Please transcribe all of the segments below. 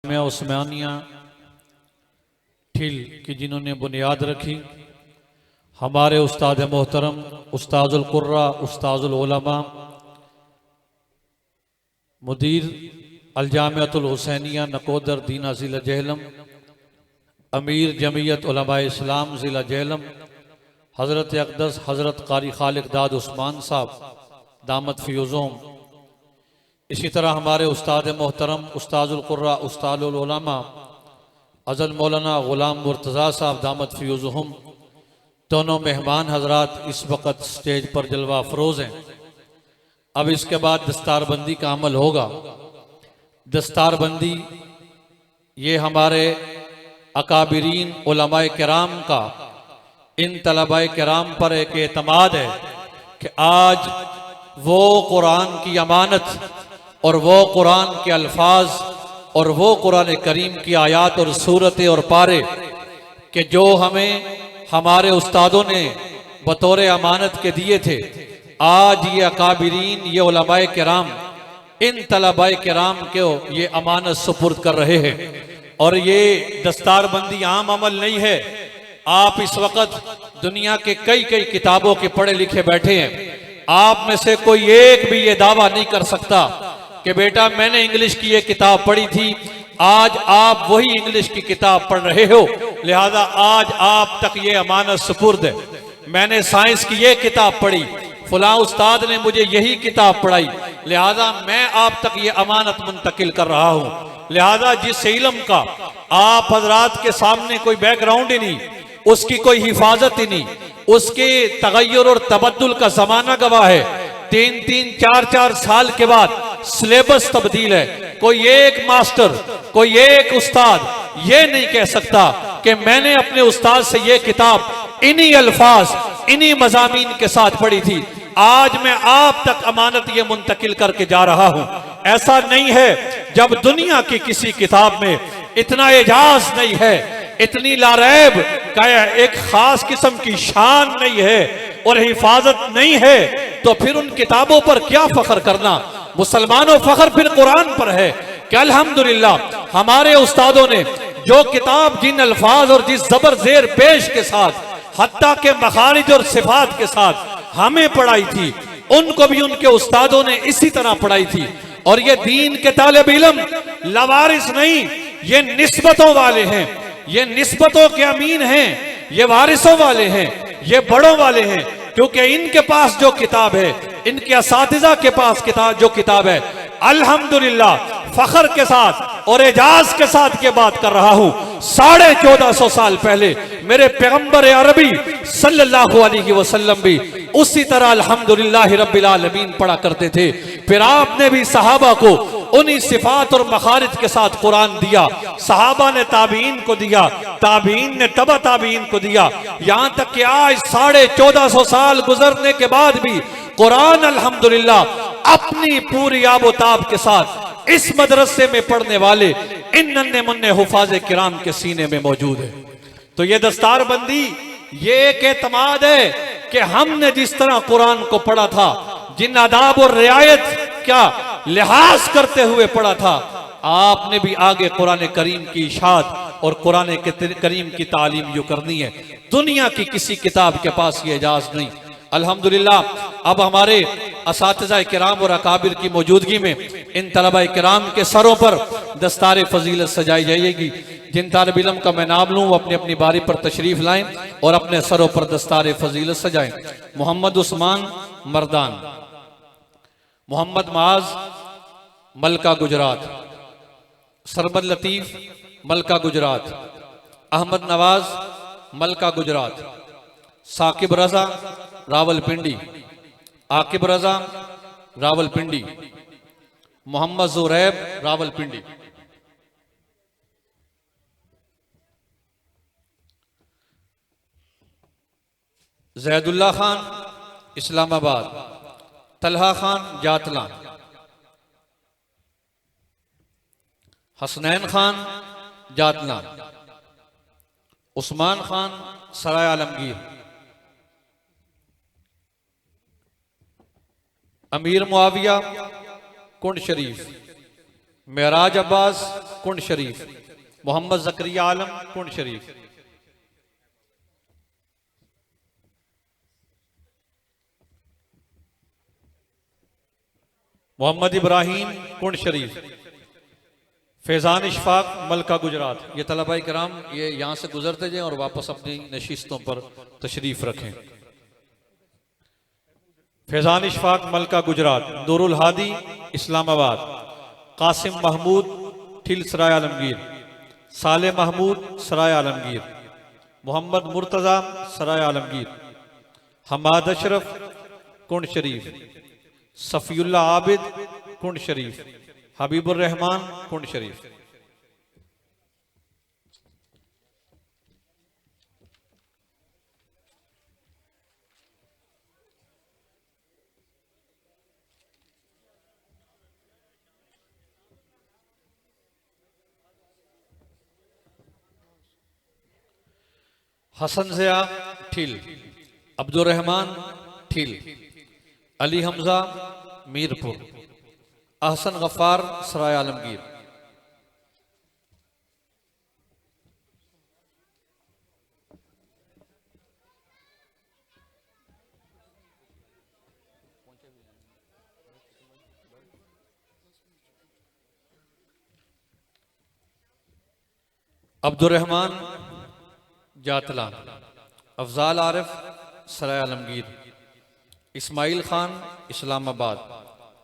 जामिया उस्मानिया ठिल की जिन्होंने बुनियाद रखी, हमारे उस्ताद मोहतरम उस्ताजुल कुर्रा उस्ताजुल उलमा मुदीर अल जामियातुल हुसैनिया नकोदर दीना ज़िला जेहलम, अमीर जमीयत उलमाए इस्लाम ज़िला जेहलम हज़रत अक़दस हज़रत क़ारी खालिक दाद उस्मान साहब दामत फ़ियूज़ोम, इसी तरह हमारे उस्ताद मोहतरम उस्ताजुल कुर्रा उस्ताजुल उलमा अज़ल मौलाना ग़ुलाम मुर्तज़ा साहब दामत फ़ियूज़हुम, दोनों मेहमान हजरात इस वक्त स्टेज पर जलवा अफरोज़ हैं। अब इसके बाद दस्तारबंदी का अमल होगा। दस्तारबंदी ये हमारे अकाबिरीन उलमाए किराम का इन तलबाए किराम पर एक एतमाद है कि आज वो कुरान की अमानत और वो कुरान के अल्फाज और वो कुरान करीम की आयात और सूरतें और पारे कि जो हमें हमारे उस्तादों ने बतौर अमानत के दिए थे, आज ये अकाबिरीन ये उलमाए किराम इन तलबाए किराम को ये अमानत सुपुर्द कर रहे हैं। और ये दस्तारबंदी आम अमल नहीं है। आप इस वक्त दुनिया के कई कई किताबों के पढ़े लिखे बैठे हैं। आप में से कोई एक भी ये दावा नहीं कर सकता कि बेटा मैंने इंग्लिश की ये किताब पढ़ी थी, आज आप वही इंग्लिश की किताब पढ़ रहे हो, लिहाजा आज आप तक ये अमानत सुपुर्द है। मैंने साइंस की ये किताब पढ़ी, फलां उस्ताद ने मुझे यही किताब पढ़ाई, लिहाजा मैं आप तक ये अमानत मुंतकिल कर रहा हूँ। लिहाजा जिस इल्म का आप हजरात के सामने कोई बैकग्राउंड ही नहीं, उसकी कोई हिफाजत ही नहीं, उसके तगय्युर और तबद्दुल का जमाना गवाह है। 3-3, 4-4 साल के बाद सिलेबस तब्दील है। कोई एक मास्टर, कोई एक उस्ताद ये नहीं कह सकता कि मैंने अपने उस्ताद से ये किताब इन्हीं अल्फाज इन्हीं मज़ामीन के साथ पढ़ी थी, आज मैं आप तक अमानत ये मुंतकिल करके जा रहा हूं। ऐसा नहीं है। जब दुनिया की किसी किताब में इतना एजाज नहीं है, इतनी लारैब का एक खास किस्म की शान नहीं है और हिफाजत नहीं है, तो फिर उन किताबों पर क्या फख्र करना। मुसलमानों फख्र फिर कुरान पर है कि अल्हम्दुलिल्लाह हमारे उस्तादों ने जो किताब जिन अल्फाज और जिस जबर जेर पेश के साथ हत्ता के मखारिज और सिफात के साथ हमें पढ़ाई थी, उनको भी उनके उस्तादों ने इसी तरह पढ़ाई थी। और ये दीन के तालिब इल्म लवारिस नहीं, ये निस्बतों वाले हैं, ये निस्बतों के अमीन हैं, ये वारिसों वाले हैं, ये बड़ों वाले हैं। क्योंकि इनके पास जो किताब है, इनके असातिज़ा के पास जो किताब है, अल्हम्दुलिल्लाह फख्र के साथ और एजाज के साथ के बात कर रहा हूं, 1450 साल पहले मेरे पैगंबर अरबी सल्लल्लाहु अलैहि वसल्लम भी उसी तरह अल्हम्दुलिल्लाह रब्बिल आलमीन पढ़ा करते थे। फिर आपने भी सहाबा को उन्हीं सिफात और मखारिज के साथ कुरान दिया, सहाबा ने ताबीन को दिया, ताबीन ने तबा ताबीन को दिया, यहां तक कि आज 1450 साल गुजरने के बाद भी कुरान अल्हम्दुलिल्लाह अपनी पूरी आबोताब के साथ इस मदरसे में पढ़ने वाले इन नन्हे मुन्ने हुफाज किराम के सीने में मौजूद है। तो ये दस्तारबंदी ये एक एतमाद है कि हमने जिस तरह कुरान को पढ़ा था, जिन आदाब और रियायत क्या लिहाज करते हुए पढ़ा था, आपने भी आगे कुरान करीम की इशाद और कुरान करीम की तालीम जो करनी है, दुनिया की किसी किताब के पास ये इजाज नहीं। अल्हम्दुलिल्लाह अब हमारे असातिज़ा किराम और अकाबिर की मौजूदगी में इन तलबा किराम के सरों पर दस्तार फजीलत सजाई जाएगी। जिन तालिब इल्म का मैं नाम लूँ वो अपनी अपनी बारी पर तशरीफ लाएं और अपने सरों पर दस्तार फजीलत सजाएं। मोहम्मद उस्मान मर्दान, मोहम्मद माज मलका गुजरात, सरबत लतीफ़ मलका गुजरात, अहमद नवाज मलका गुजरात, साकिब रजा रावलपिंडी, आकिब रजा रावलपिंडी, मोहम्मद जुरैब रावलपिंडी। जैदुल्ला खान इस्लामाबाद, तलहा खान जातला, हसनैन खान जातला, उस्मान खान सराय आलमगीर, अमीर मुआविया कुंड शरीफ, मेराज अब्बास कुंड शरीफ, मोहम्मद जकरिया आलम कुंड शरीफ, मोहम्मद इब्राहिम कुंड शरीफ, फैज़ान इशफाक मलका गुजरात। ये तलबाई कराम ये यहाँ से गुजरते जाएं और वापस अपनी नशिस्तों पर तशरीफ रखें। फैज़ान इशफाक मलका गुजरात, नूरुल हादी इस्लामाबाद, कासिम महमूद ठिल सराय आलमगीर, साले महमूद सराय आलमगीर, मोहम्मद मुर्तज़ा सराय आलमगीर, हमाद अशरफ कुंड शरीफ, सफ़ीउल्लाह आबिद कुंड शरीफ, हबीबुर रहमान कुंड शरीफ। हसन ज़िया ठिल, अब्दुर रहमान ठिल, अली हमजा मीरपुर, अहसन गफ्फार सराय आलमगीर, अब्दुर रहमान जातला, अफजाल आरिफ सराय आलमगीर, इस्माइल खान इस्लामाबाद,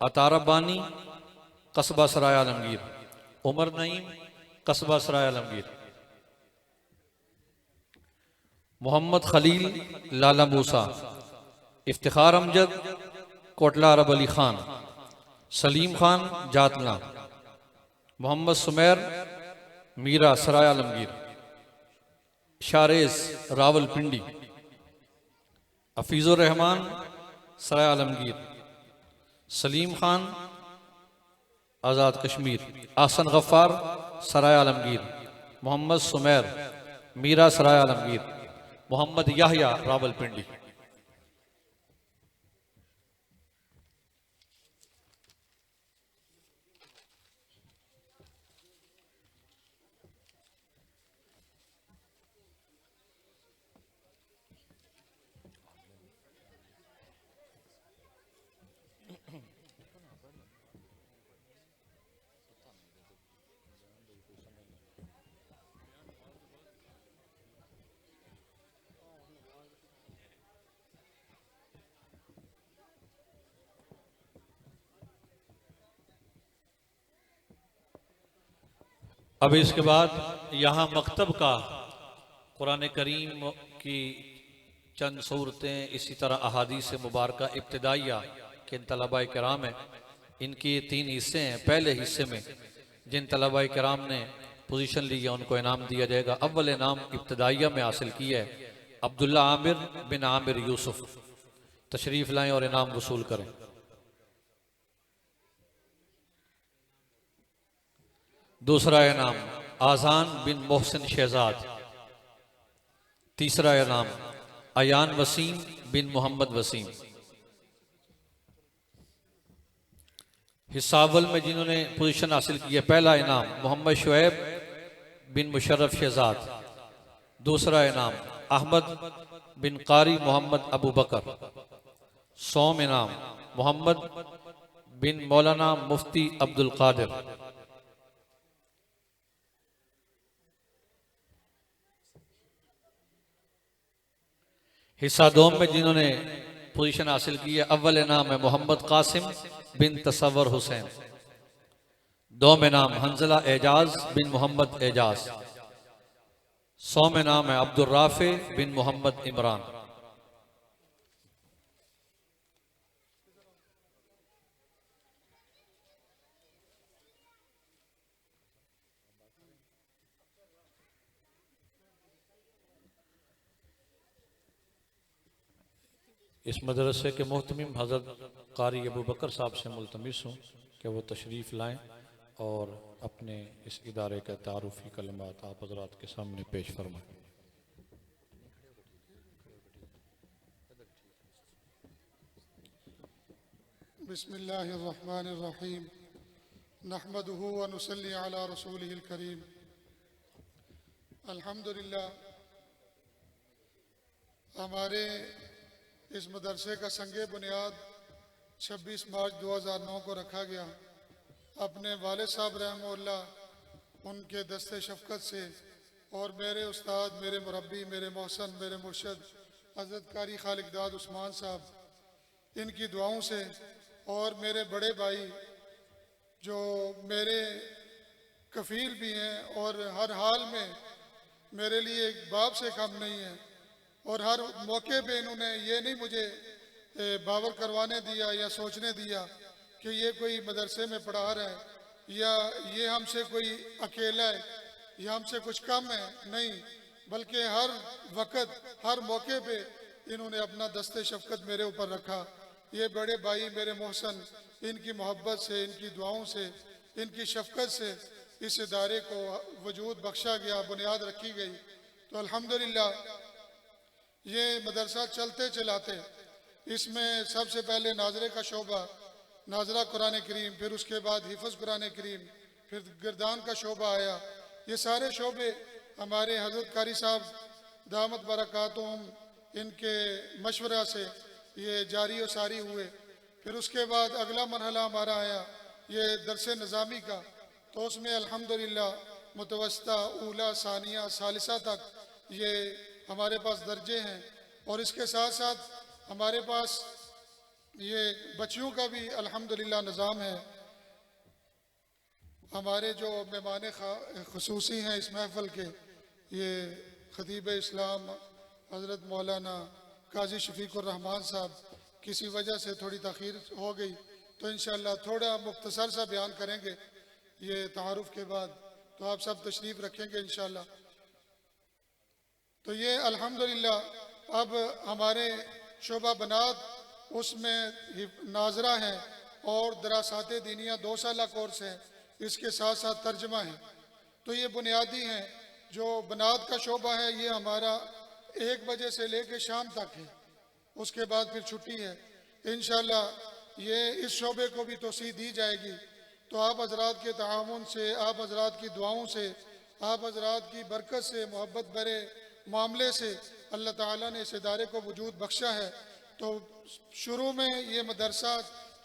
अतारा बानी कस्बा सराय आलमगीर, उमर नईम कस्बा सराय आलमगीर, मोहम्मद खलील लाला मूसा, इफ्तिखार अमजद कोटला अरब अली खान, सलीम खान जातला, मोहम्मद सुमेर मीरा सराय आलमगीर, शारेज रावलपिंडी, हफीजुर रहमान सराय आलमगीर, सलीम खान आज़ाद कश्मीर, आहसन गफ्फार सराय आलमगीर, मोहम्मद सुमेर मीरा सराय आलमगीर, मोहम्मद याहया रावलपिंडी। अब इसके बाद यहाँ मकतब का कुरान करीम की चंद सूरतें, इसी तरह अहादीस मुबारक इब्तिदाइया के इन तलबा कराम हैं, इनके 3 हिस्से हैं। पहले हिस्से में जिन तलबा कराम ने पोजीशन ली है उनको इनाम दिया जाएगा। अव्वल इनाम इब्तिदाइया में हासिल किया है अब्दुल्ला आमिर बिन आमिर यूसुफ। तशरीफ़ लाएँ और इनाम वसूल करें। दूसरा इनाम आज़ान बिन मोहसिन शहजाद। तीसरा इनाम अयान वसीम बिन मोहम्मद वसीम। हिस्सावल में जिन्होंने पोजीशन हासिल की है, पहला इनाम मोहम्मद शुएब बिन मुशर्रफ शहजाद। दूसरा इनाम अहमद बिन कारी मोहम्मद अबू बकर। सौम इनाम मोहम्मद बिन मौलाना मुफ्ती अब्दुल कादिर। हिस्सा दोम में जिन्होंने पोजीशन हासिल की है, अव्वल इनाम है मोहम्मद कासिम बिन तसव्वुर हुसैन। दोम इनाम हंजला एजाज बिन मोहम्मद एजाज। सौम इनाम है अब्दुल राफे बिन मोहम्मद इमरान। इस मदरसे के मोहतमिम हज़रत कारी अबू बकर साहब से मुल्तमिस हूँ कि वो तशरीफ़ लाएँ और अपने इस इदारे का तारुफ़ी कलमात आप हज़रात के सामने पेश फरमाएँ। बिस्मिल्लाहिर्रहमानिर्रहीम। नहमदुहु व नुसल्ली अला रसूलिहिल करीम। अल्हम्दुलिल्लाह, हमारे इस मदरसे का संगे बुनियाद 26 मार्च 2009 को रखा गया। अपने वालिद साहब रहमतुल्लाह उनके दस्ते शफ़क़त से और मेरे उस्ताद, मेरे मुरब्बी, मेरे मोहसन, मेरे मुर्शद हज़रत कारी खालिकदाद उस्मान साहब, इनकी दुआओं से और मेरे बड़े भाई जो मेरे कफ़ील भी हैं और हर हाल में मेरे लिए एक बाप से कम नहीं है, और हर मौके पे इन्होंने ये नहीं मुझे बावर करवाने दिया या सोचने दिया कि ये कोई मदरसे में पढ़ा रहा है या ये हमसे कोई अकेला है या हमसे कुछ कम है, नहीं, बल्कि हर वक्त हर मौके पे इन्होंने अपना दस्ते शफ़क़त मेरे ऊपर रखा। ये बड़े भाई मेरे मोहसन, इनकी मोहब्बत से, इनकी दुआओं से, इनकी शफ़क़त से इस इदारे को वजूद बख्शा गया, बुनियाद रखी गई। तो अल्हम्दुलिल्लाह ये मदरसा चलते चलाते इसमें सबसे पहले नाजरे का शोबा, नाजरा कुरान करीम, फिर उसके बाद हिफ़्ज़ कुरान करीम, फिर गिरदान का शोबा आया। ये सारे शोबे हमारे हज़रत कारी साहब दामत बरकातुहुम इनके मशवरा से ये जारी और सारी हुए। फिर उसके बाद अगला मरहला हमारा आया ये दरस निज़ामी का, तो उसमें अल्हम्दुलिल्लाह मुतवस्ता, ऊला, सानिया, सालिसा तक ये हमारे पास दर्जे हैं। और इसके साथ साथ हमारे पास ये बच्चियों का भी अल्हम्दुलिल्लाह निज़ाम है। हमारे जो मेहमान ख़ुसूसी हैं इस महफ़िल के, ये ख़तीब इस्लाम हज़रत मौलाना काजी शफ़ीक़ुर रहमान साहब, किसी वजह से थोड़ी तख़ीर हो गई, तो इंशाअल्लाह थोड़ा मुख्तसर सा बयान करेंगे ये तारुफ़ के बाद, तो आप सब तशरीफ़ रखेंगे इंशाअल्लाह। तो ये अल्हम्दुलिल्लाह अब हमारे शोबा बनात उसमें नाजरा है और दरासात दीनिया 2 साला कोर्स है, इसके साथ साथ तर्जमा है। तो ये बुनियादी हैं। जो बनात का शोबा है ये हमारा 1 बजे से लेकर शाम तक है, उसके बाद फिर छुट्टी है। इंशाअल्लाह ये इस शोबे को भी तोसी दी जाएगी। तो आप हजरात के ताआवुन से, आप हजरात की दुआओं से, आप हजरात की बरकत से, मोहब्बत भरे मामले से अल्लाह ताला ने इस इदारे को वजूद बख्शा है। तो शुरू में ये मदरसा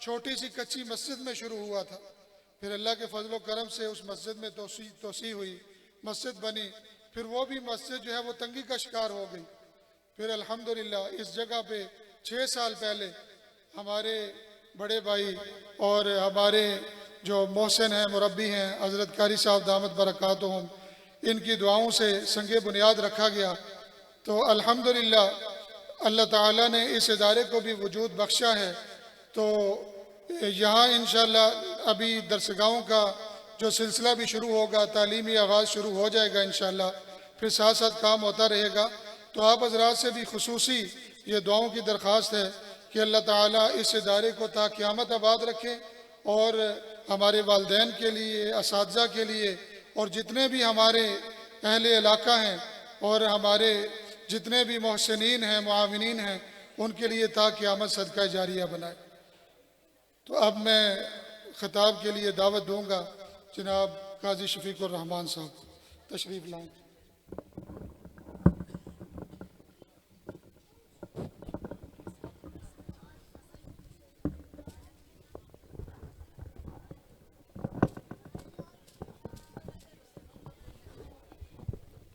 छोटी सी कच्ची मस्जिद में शुरू हुआ था, फिर अल्लाह के फजल करम से उस मस्जिद में तोसी हुई, मस्जिद बनी, फिर वो भी मस्जिद जो है वो तंगी का शिकार हो गई। फिर अल्हम्दुलिल्लाह इस जगह पे 6 साल पहले हमारे बड़े भाई और हमारे जो मोहसिन हैं, मुरब्बी हैं, हज़रत कारी साहब दामत बरकातुहुम, इनकी दुआओं से संगे बुनियाद रखा गया। तो अल्हम्दुलिल्लाह अल्लाह ताला ने इस इदारे को भी वजूद बख्शा है। तो यहाँ इंशाअल्लाह अभी दरसगाहों का जो सिलसिला भी शुरू होगा, तालीमी आगाज़ शुरू हो जाएगा इंशाअल्लाह, फिर साथ साथ काम होता रहेगा। तो आप हज़रात से भी खुसूसी ये दुआओं की दरख्वास्त है कि अल्लाह ताला इस इदारे को ता क़यामत आबाद रखे और हमारे वालिदैन के लिए, असातिज़ा के लिए और जितने भी हमारे अहले इलाका हैं और हमारे जितने भी मोहसिनीन हैं, मुआविनीन हैं, उनके लिए ता क़यामत सदका जारिया बनाए। तो अब मैं ख़िताब के लिए दावत दूँगा जनाब काजी शफ़ीक़ुर रहमान साहब, तशरीफ़ लाएँ।